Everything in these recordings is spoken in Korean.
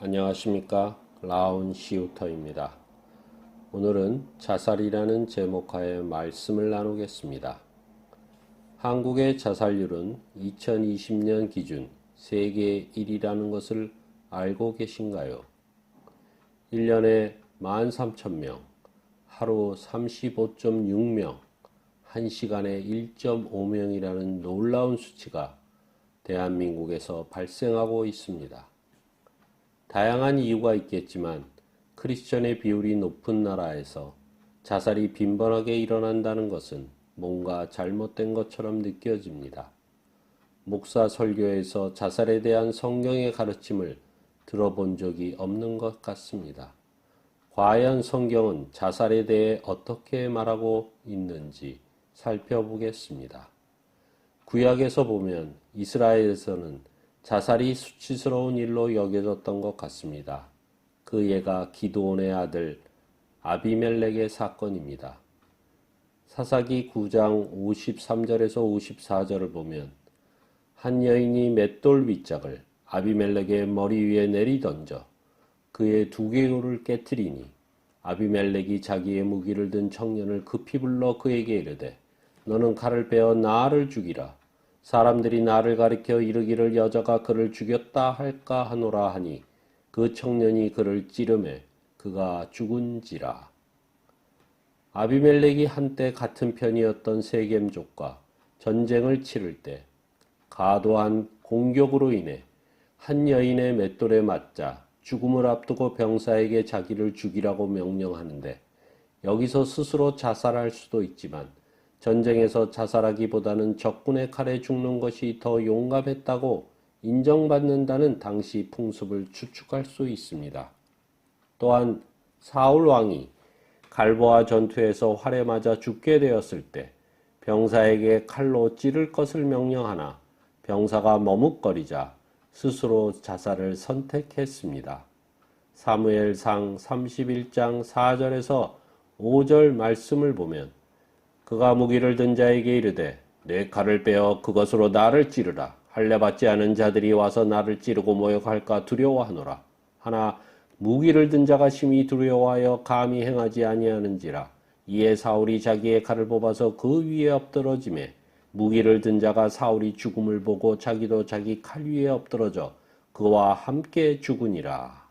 안녕하십니까. 라운 시우터입니다. 오늘은 자살이라는 제목하에 말씀을 나누겠습니다. 한국의 자살률은 2020년 기준 세계 1위라는 것을 알고 계신가요? 1년에 13,000명, 하루 35.6명, 1시간에 1.5명이라는 놀라운 수치가 대한민국에서 발생하고 있습니다. 다양한 이유가 있겠지만 크리스천의 비율이 높은 나라에서 자살이 빈번하게 일어난다는 것은 뭔가 잘못된 것처럼 느껴집니다. 목사 설교에서 자살에 대한 성경의 가르침을 들어본 적이 없는 것 같습니다. 과연 성경은 자살에 대해 어떻게 말하고 있는지 살펴보겠습니다. 구약에서 보면 이스라엘에서는 자살이 수치스러운 일로 여겨졌던 것 같습니다. 그 예가 기드온의 아들 아비멜렉의 사건입니다. 사사기 9장 53절에서 54절을 보면 한 여인이 맷돌 윗짝을 아비멜렉의 머리 위에 내리던져 그의 두개골을 깨뜨리니 아비멜렉이 자기의 무기를 든 청년을 급히 불러 그에게 이르되 너는 칼을 빼어 나를 죽이라. 사람들이 나를 가리켜 이르기를 여자가 그를 죽였다 할까 하노라 하니 그 청년이 그를 찌르매 그가 죽은지라. 아비멜렉이 한때 같은 편이었던 세겜족과 전쟁을 치를 때 과도한 공격으로 인해 한 여인의 맷돌에 맞자 죽음을 앞두고 병사에게 자기를 죽이라고 명령하는데 여기서 스스로 자살할 수도 있지만 전쟁에서 자살하기보다는 적군의 칼에 죽는 것이 더 용감했다고 인정받는다는 당시 풍습을 추측할 수 있습니다. 또한 사울 왕이 갈보아 전투에서 활에 맞아 죽게 되었을 때 병사에게 칼로 찌를 것을 명령하나 병사가 머뭇거리자 스스로 자살을 선택했습니다. 사무엘상 31장 4절에서 5절 말씀을 보면 그가 무기를 든 자에게 이르되 내 칼을 빼어 그것으로 나를 찌르라. 할례 받지 않은 자들이 와서 나를 찌르고 모욕할까 두려워하노라. 하나 무기를 든 자가 심히 두려워하여 감히 행하지 아니하는지라. 이에 사울이 자기의 칼을 뽑아서 그 위에 엎드러지매 무기를 든 자가 사울이 죽음을 보고 자기도 자기 칼 위에 엎드러져 그와 함께 죽으니라.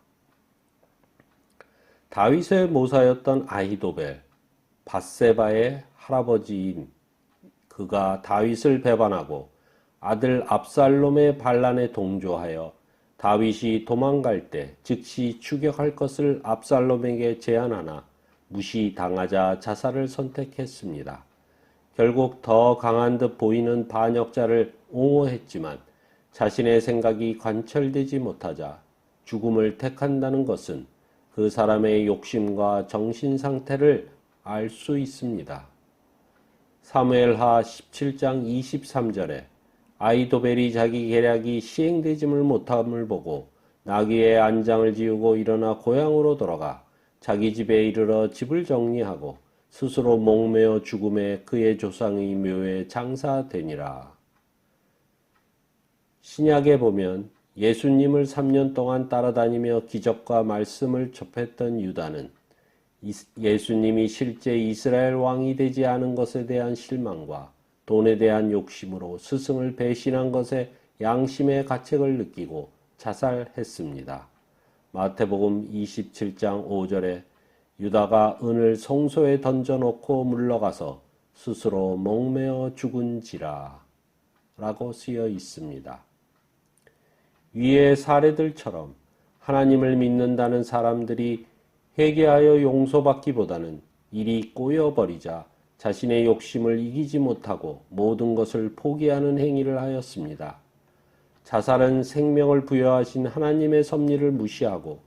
다윗의 모사였던 아히도벨, 밧세바의 할아버지인 그가 다윗을 배반하고 아들 압살롬의 반란에 동조하여 다윗이 도망갈 때 즉시 추격할 것을 압살롬에게 제안하나 무시당하자 자살을 선택했습니다. 결국 더 강한 듯 보이는 반역자를 옹호했지만 자신의 생각이 관철되지 못하자 죽음을 택한다는 것은 그 사람의 욕심과 정신 상태를 알 수 있습니다. 사무엘하 17장 23절에 아히도벨이 자기 계략이 시행되지를 못함을 보고 나귀의 안장을 지우고 일어나 고향으로 돌아가 자기 집에 이르러 집을 정리하고 스스로 목매어 죽음에 그의 조상의 묘에 장사되니라. 신약에 보면 예수님을 3년 동안 따라다니며 기적과 말씀을 접했던 유다는 예수님이 실제 이스라엘 왕이 되지 않은 것에 대한 실망과 돈에 대한 욕심으로 스승을 배신한 것에 양심의 가책을 느끼고 자살했습니다. 마태복음 27장 5절에 유다가 은을 성소에 던져놓고 물러가서 스스로 목매어 죽은지라 라고 쓰여 있습니다. 위의 사례들처럼 하나님을 믿는다는 사람들이 회개하여 용서받기보다는 일이 꼬여버리자 자신의 욕심을 이기지 못하고 모든 것을 포기하는 행위를 하였습니다. 자살은 생명을 부여하신 하나님의 섭리를 무시하고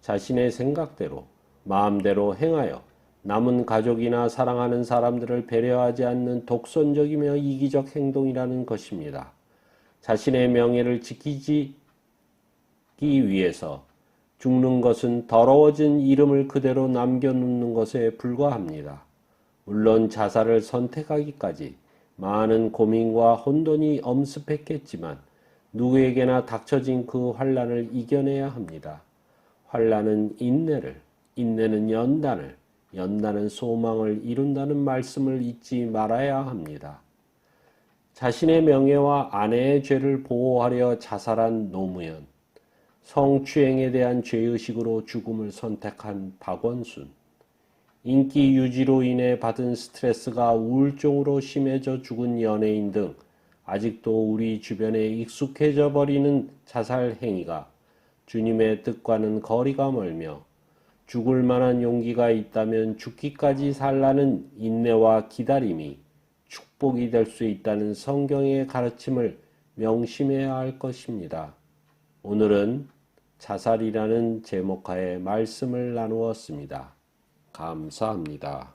자신의 생각대로 마음대로 행하여 남은 가족이나 사랑하는 사람들을 배려하지 않는 독선적이며 이기적 행동이라는 것입니다. 자신의 명예를 지키기 위해서 죽는 것은 더러워진 이름을 그대로 남겨놓는 것에 불과합니다. 물론 자살을 선택하기까지 많은 고민과 혼돈이 엄습했겠지만 누구에게나 닥쳐진 그 환난을 이겨내야 합니다. 환난은 인내를, 인내는 연단을, 연단은 소망을 이룬다는 말씀을 잊지 말아야 합니다. 자신의 명예와 아내의 죄를 보호하려 자살한 노무현, 성추행에 대한 죄의식으로 죽음을 선택한 박원순, 인기 유지로 인해 받은 스트레스가 우울증으로 심해져 죽은 연예인 등 아직도 우리 주변에 익숙해져 버리는 자살 행위가 주님의 뜻과는 거리가 멀며 죽을 만한 용기가 있다면 죽기까지 살라는 인내와 기다림이 축복이 될 수 있다는 성경의 가르침을 명심해야 할 것입니다. 오늘은 자살이라는 제목하에 말씀을 나누었습니다. 감사합니다.